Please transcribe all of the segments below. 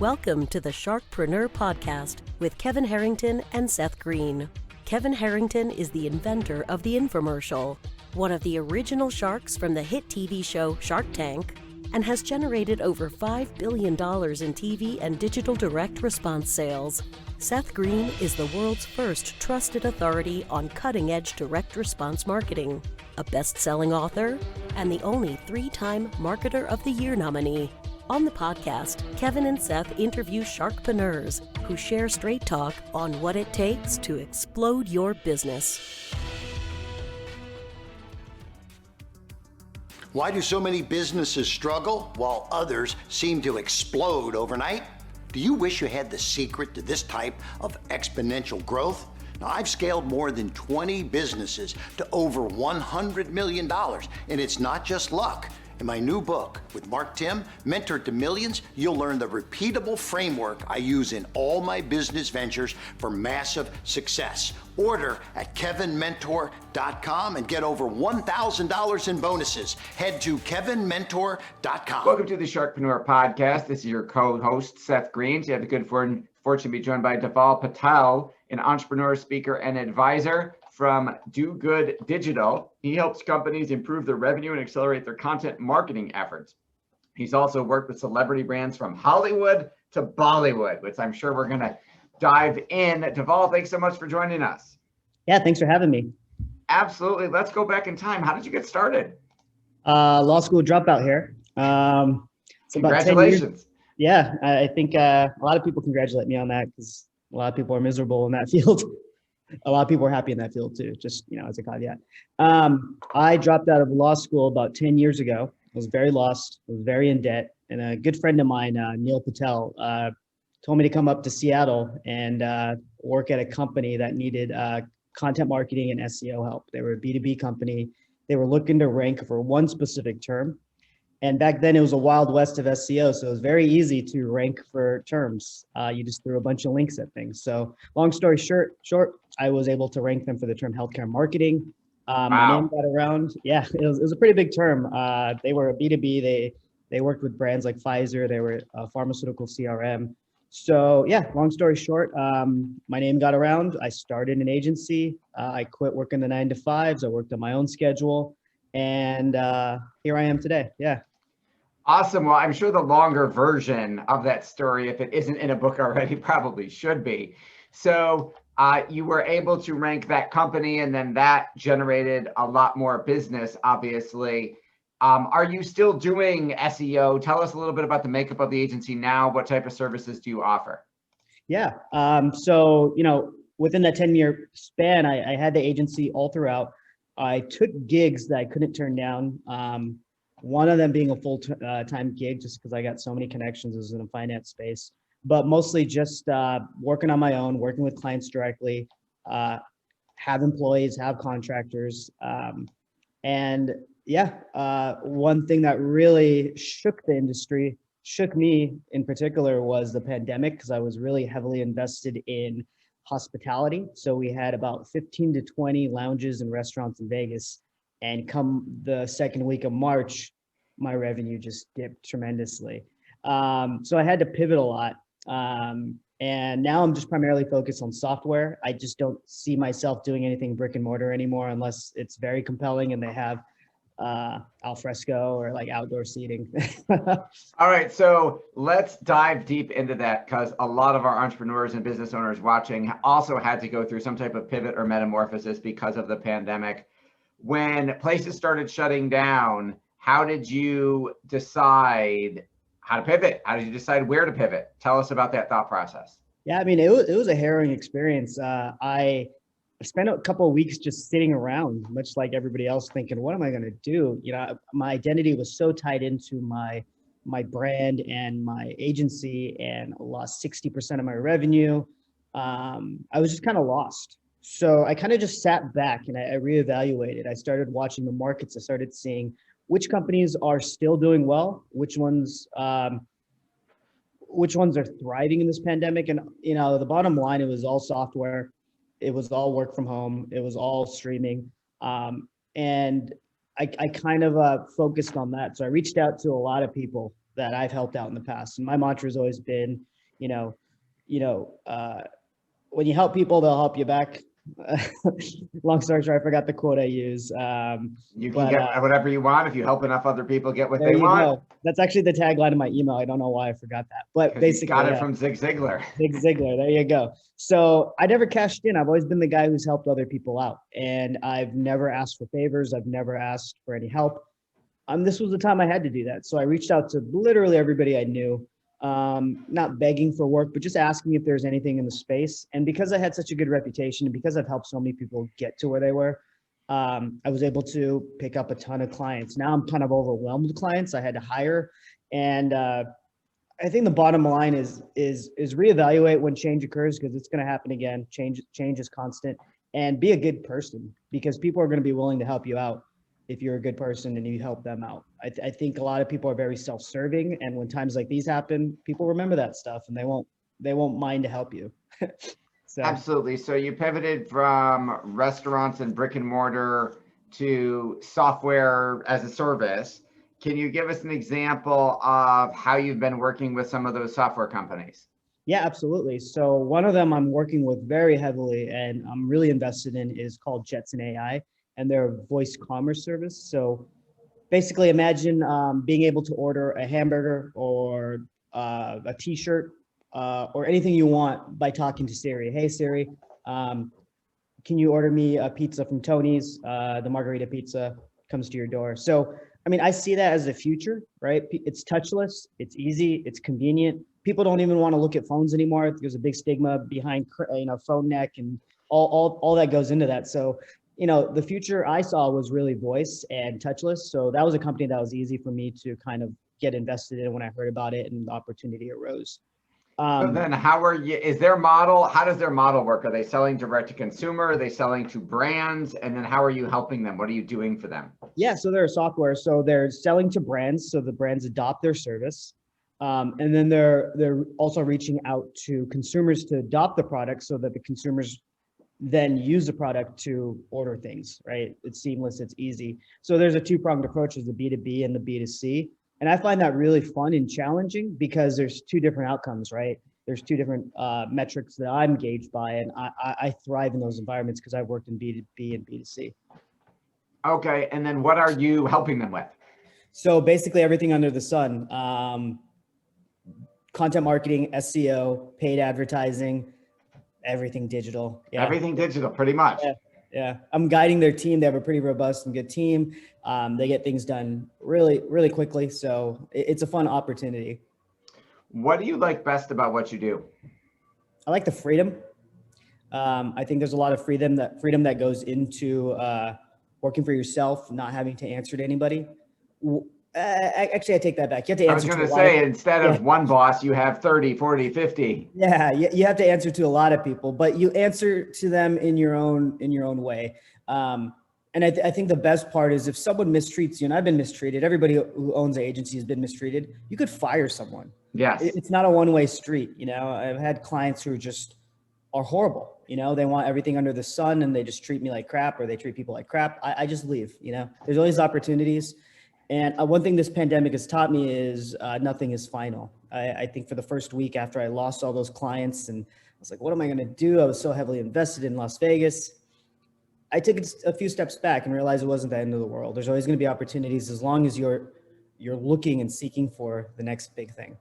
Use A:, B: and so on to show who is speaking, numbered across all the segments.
A: Welcome to the Sharkpreneur podcast with Kevin Harrington and Seth Greene. Kevin Harrington is the inventor of the infomercial, one of the original sharks from the hit TV show Shark Tank, and has generated over $5 billion in TV and digital direct response sales. Seth Greene is the world's first trusted authority on cutting-edge direct response marketing, a best-selling author, and the only 3-time Marketer of the Year nominee. On the podcast, Kevin and Seth interview Sharkpreneurs who share straight talk on what it takes to explode your business.
B: Why do so many businesses struggle while others seem to explode overnight? Do you wish you had the secret to this type of exponential growth? Now, I've scaled more than 20 businesses to over $100 million, and it's not just luck. In my new book with Mark Tim, Mentor to Millions, you'll learn the repeatable framework I use in all my business ventures for massive success. Order at kevinmentor.com and get over $1,000 in bonuses. Head to kevinmentor.com.
C: Welcome to the Sharkpreneur podcast. This is your co-host, Seth Greene. You have the good fortune to be joined by Dhaval Patel, an entrepreneur, speaker, and advisor from Do Good Digital. He helps companies improve their revenue and accelerate their content marketing efforts. He's also worked with celebrity brands from Hollywood to Bollywood, which I'm sure we're going to dive in. Dhaval, thanks so much for joining us.
D: Yeah, thanks for having me.
C: Absolutely. Let's go back in time. How did you get started?
D: Law school dropout here.
C: Congratulations.
D: Yeah, I think a lot of people congratulate me on that because a lot of people are miserable in that field. A lot of people are happy in that field too, just, as a caveat. I dropped out of law school about 10 years ago. I was very lost, I was very in debt. And a good friend of mine, Dhaval Patel, told me to come up to Seattle and work at a company that needed content marketing and SEO help. They were a B2B company. They were looking to rank for one specific term. And back then it was a wild west of SEO. So it was very easy to rank for terms. You just threw a bunch of links at things. So long story short, I was able to rank them for the term healthcare marketing.
C: Wow.
D: My name got around. Yeah, it was a pretty big term. They were a B2B. They worked with brands like Pfizer. They were a pharmaceutical CRM. So yeah, long story short, my name got around. I started an agency. I quit working the 9-to-5s. I worked on my own schedule. And here I am today. Yeah.
C: Awesome. Well, I'm sure the longer version of that story, if it isn't in a book already, probably should be. So you were able to rank that company, and then that generated a lot more business, obviously. Are you still doing SEO? Tell us a little bit about the makeup of the agency now. What type of services do you offer?
D: Yeah. So, within that 10-year span, I had the agency all throughout. I took gigs that I couldn't turn down. One of them being a full-time gig, just because I got so many connections as in the finance space, but mostly just working on my own, working with clients directly, have employees, have contractors. And yeah, one thing that really shook the industry, shook me in particular, was the pandemic, because I was really heavily invested in hospitality. So we had about 15 to 20 lounges and restaurants in Vegas. And come the second week of March, my revenue just dipped tremendously. So I had to pivot a lot. And now I'm just primarily focused on software. I just don't see myself doing anything brick and mortar anymore unless it's very compelling and they have al fresco or like outdoor seating.
C: All right, so let's dive deep into that, because a lot of our entrepreneurs and business owners watching also had to go through some type of pivot or metamorphosis because of the pandemic. When places started shutting down, how did you decide how to pivot? How did you decide where to pivot? Tell us about that thought process.
D: Yeah, I mean, it was a harrowing experience. I spent a couple of weeks just sitting around, much like everybody else, thinking, what am I going to do? My identity was so tied into my brand and my agency, and I lost 60% of my revenue. I was just kind of lost. So I kind of just sat back and I reevaluated. I started watching the markets. I started seeing which companies are still doing well, which ones are thriving in this pandemic. And, the bottom line, it was all software. It was all work from home. It was all streaming. And I kind of focused on that. So I reached out to a lot of people that I've helped out in the past. And my mantra has always been, you know, you know, when you help people, they'll help you back. Long story short, I forgot the quote I use.
C: You can get whatever you want if you help enough other people get what
D: There
C: they
D: you
C: want.
D: go. That's actually the tagline of my email. I don't know why I forgot that, but
C: 'Cause
D: basically,
C: you got it
D: yeah,
C: from Zig Ziglar.
D: Zig Ziglar. There you go. So I never cashed in. I've always been the guy who's helped other people out, and I've never asked for favors. I've never asked for any help. This was the time I had to do that. So I reached out to literally everybody I knew, not begging for work, but just asking if there's anything in the space. And because I had such a good reputation and because I've helped so many people get to where they were, I was able to pick up a ton of clients. Now I'm kind of overwhelmed with clients. I had to hire. And I think the bottom line is reevaluate when change occurs, because it's going to happen again. Change is constant, and be a good person, because people are going to be willing to help you out if you're a good person and you help them out. I think a lot of people are very self-serving, and when times like these happen, people remember that stuff and they won't mind to help you. So
C: Absolutely. So you pivoted from restaurants and brick and mortar to software as a service. Can you give us an example of how you've been working with some of those software companies?
D: yeah, absolutely. So one of them I'm working with very heavily and I'm really invested in is called Jetson AI, and they're a voice commerce service. So basically imagine being able to order a hamburger or a t-shirt or anything you want by talking to Siri. Hey Siri, can you order me a pizza from Tony's? The margarita pizza comes to your door. So, I mean, I see that as the future, right? It's touchless, it's easy, it's convenient. People don't even want to look at phones anymore. There's a big stigma behind, phone neck and all that goes into that. So, the future I saw was really voice and touchless. So that was a company that was easy for me to kind of get invested in when I heard about it and the opportunity arose.
C: So then how is their model, how does their model work? Are they selling direct to consumer? Are they selling to brands? And then how are you helping them? What are you doing for them?
D: Yeah, so they're a software. So they're selling to brands. So the brands adopt their service. And then they're also reaching out to consumers to adopt the product so that the consumers then use the product to order things, right? It's seamless, it's easy. So there's a two-pronged approach, is the B2B and the B2C. And I find that really fun and challenging because there's two different outcomes, right? There's two different metrics that I'm gauged by, and I thrive in those environments because I've worked in B2B and B2C.
C: Okay, and then what are you helping them with?
D: So basically everything under the sun, content marketing, SEO, paid advertising, everything digital. Yeah.
C: Everything digital, pretty much.
D: Yeah. I'm guiding their team. They have a pretty robust and good team. They get things done really, really quickly. So it's a fun opportunity.
C: What do you like best about what you do?
D: I like the freedom. I think there's a lot of freedom that goes into working for yourself, not having to answer to anybody. Actually, I take that back. You have to answer.
C: I was going to say, instead of one boss, you have 30, 40, 50.
D: Yeah, you have to answer to a lot of people, but you answer to them in your own way. And I think the best part is if someone mistreats you, and I've been mistreated, everybody who owns an agency has been mistreated, you could fire someone.
C: Yes.
D: It's not a one-way street. I've had clients who just are horrible. They want everything under the sun and they just treat me like crap, or they treat people like crap. I just leave. There's always opportunities. And one thing this pandemic has taught me is nothing is final. I think for the first week after I lost all those clients and I was like, what am I going to do? I was so heavily invested in Las Vegas. I took a few steps back and realized it wasn't the end of the world. There's always going to be opportunities as long as you're looking and seeking for the next big thing.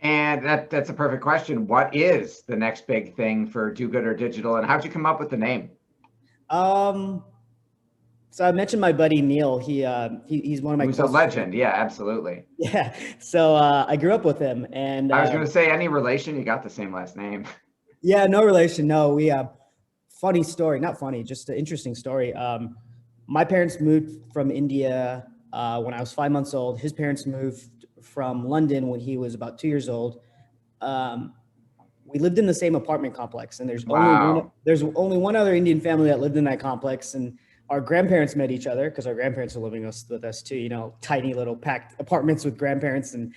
C: And that's a perfect question. What is the next big thing for Do Good or Digital, and how'd you come up with the name?
D: So I mentioned my buddy Neil. He's one of my.
C: Who's a legend? Yeah, absolutely.
D: Yeah. So I grew up with him, and
C: I was going to say, any relation? You got the same last name.
D: Yeah, no relation. No, we funny story. Not funny, just an interesting story. My parents moved from India when I was 5 months old. His parents moved from London when he was about 2 years old. We lived in the same apartment complex, and there's only one other Indian family that lived in that complex, and our grandparents met each other because our grandparents are living with us too, tiny little packed apartments with grandparents and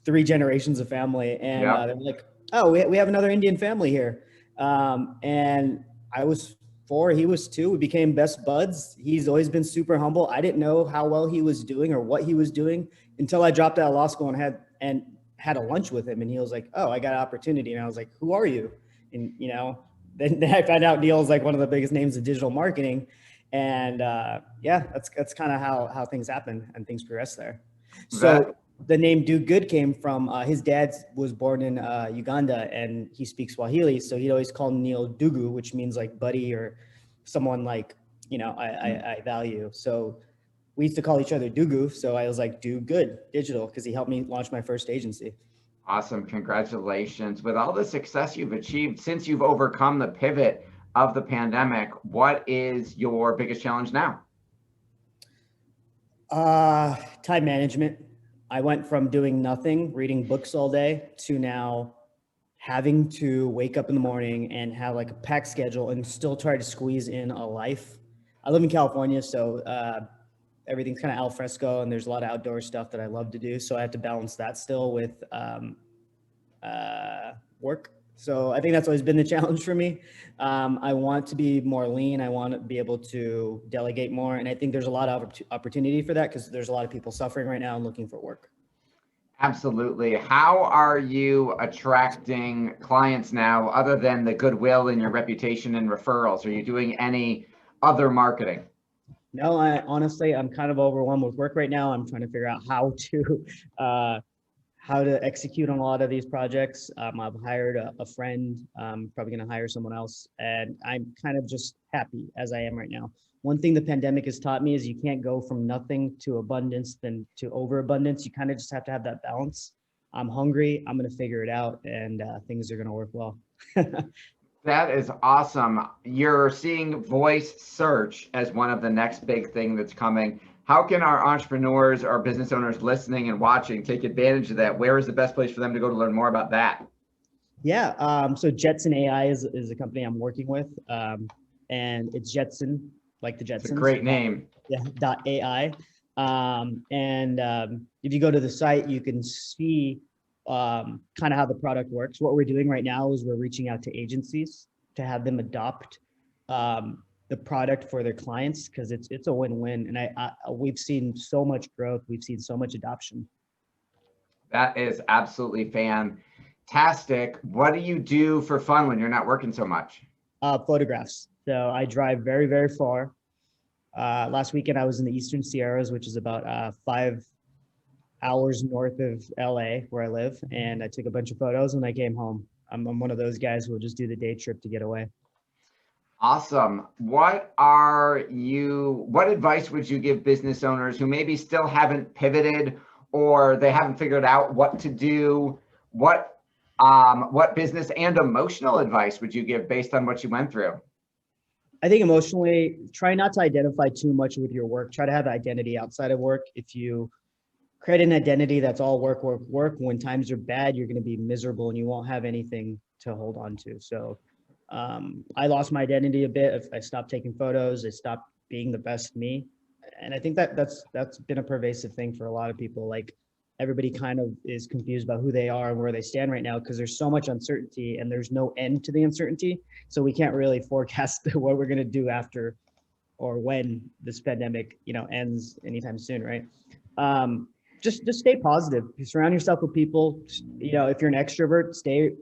D: 3 generations of family. And they were like, oh, we have another Indian family here. And I was 4, he was 2. We became best buds. He's always been super humble. I didn't know how well he was doing or what he was doing until I dropped out of law school and had a lunch with him, and he was like, "Oh, I got an opportunity," and I was like, "Who are you?" And then I found out Neil's like one of the biggest names in digital marketing, and yeah, that's kind of how things happen and things progress there. So the name Do Good came from his dad was born in Uganda, and he speaks Swahili, so he'd always call Neil Dugu, which means like buddy or someone like I value. So we used to call each other Dugu, so I was like Do Good Digital because he helped me launch my first agency.
C: Awesome. Congratulations. With all the success you've achieved since you've overcome the pivot of the pandemic, what is your biggest challenge now?
D: Time management. I went from doing nothing, reading books all day, to now having to wake up in the morning and have like a packed schedule and still try to squeeze in a life. I live in California, so everything's kind of al fresco, and there's a lot of outdoor stuff that I love to do. So I have to balance that still with work. So I think that's always been the challenge for me. I want to be more lean. I want to be able to delegate more. And I think there's a lot of opportunity for that because there's a lot of people suffering right now and looking for work.
C: Absolutely. How are you attracting clients now other than the goodwill and your reputation and referrals? Are you doing any other marketing?
D: No, I'm kind of overwhelmed with work right now. I'm trying to figure out how to execute on a lot of these projects. I've hired a friend, probably going to hire someone else, and I'm kind of just happy as I am right now. One thing the pandemic has taught me is you can't go from nothing to abundance then to overabundance. You kind of just have to have that balance. I'm hungry. I'm going to figure it out, and things are going to work well.
C: That is awesome. You're seeing voice search as one of the next big thing that's coming. How can our entrepreneurs or business owners listening and watching take advantage of that? Where is the best place for them to go to learn more about that?
D: Yeah, so Jetson AI is a company I'm working with, and it's Jetson, like the Jetsons.
C: It's a great name.
D: Yeah, .ai. If you go to the site, you can see kind of how the product works. What we're doing right now is we're reaching out to agencies to have them adopt the product for their clients because it's a win-win. And we've seen so much growth. We've seen so much adoption.
C: That is absolutely fantastic. What do you do for fun when you're not working so much?
D: Photographs. So I drive very, very far. Last weekend, I was in the Eastern Sierras, which is about 5 hours north of LA where I live. And I took a bunch of photos when I came home. I'm one of those guys who will just do the day trip to get away.
C: Awesome. What advice would you give business owners who maybe still haven't pivoted or they haven't figured out what to do? What business and emotional advice would you give based on what you went through?
D: I think emotionally, try not to identify too much with your work. Try to have identity outside of work. If you create an identity that's all work, work, work, when times are bad, you're going to be miserable and you won't have anything to hold on to. So I lost my identity a bit. I stopped taking photos. I stopped being the best me. And I think that's been a pervasive thing for a lot of people. Like everybody kind of is confused about who they are and where they stand right now because there's so much uncertainty and there's no end to the uncertainty. So we can't really forecast what we're going to do after or when this pandemic, ends anytime soon, right? Just stay positive. Surround yourself with people. If you're an extrovert, stay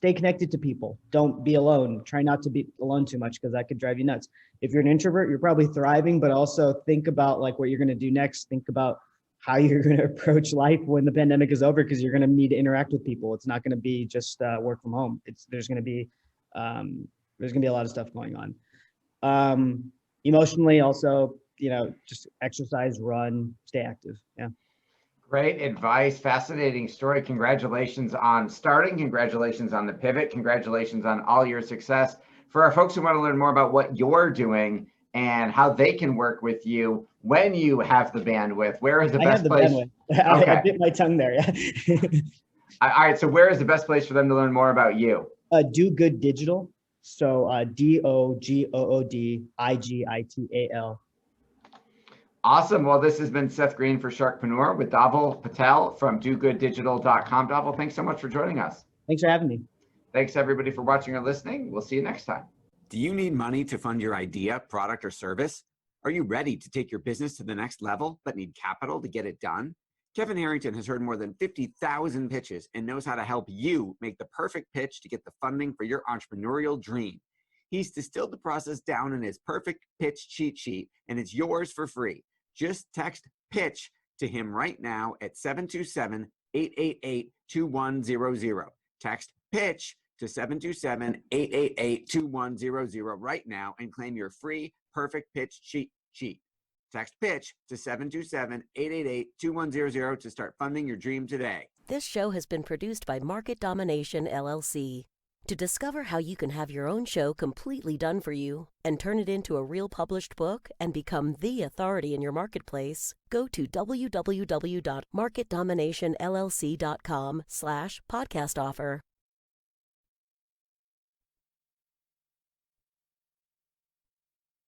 D: connected to people. Don't be alone. Try not to be alone too much because that could drive you nuts. If you're an introvert, you're probably thriving, but also think about like what you're going to do next. Think about how you're going to approach life when the pandemic is over because you're going to need to interact with people. It's not going to be just work from home. There's going to be a lot of stuff going on. Emotionally also, just exercise, run, stay active. Yeah.
C: Great advice. Fascinating story. Congratulations on starting. Congratulations on the pivot. Congratulations on all your success. For our folks who want to learn more about what you're doing and how they can work with you when you have the bandwidth, where is the best place?
D: Okay. I bit my tongue there. Yeah.
C: All right. So where is the best place for them to learn more about you?
D: Do Good Digital. So DOGOODIGITAL.
C: Awesome. Well, this has been Seth Greene for Sharkpreneur with Dhaval Patel from dogooddigital.com. Dhaval, thanks so much for joining us.
D: Thanks for having me.
C: Thanks everybody for watching or listening. We'll see you next time.
E: Do you need money to fund your idea, product, or service? Are you ready to take your business to the next level but need capital to get it done? Kevin Harrington has heard more than 50,000 pitches and knows how to help you make the perfect pitch to get the funding for your entrepreneurial dream. He's distilled the process down in his perfect pitch cheat sheet, and it's yours for free. Just text PITCH to him right now at 727-888-2100. Text PITCH to 727-888-2100 right now and claim your free perfect pitch cheat sheet. Text PITCH to 727-888-2100 to start funding your dream today.
A: This show has been produced by Market Domination, LLC. To discover how you can have your own show completely done for you and turn it into a real published book and become the authority in your marketplace, go to www.marketdominationllc.com/podcast offer.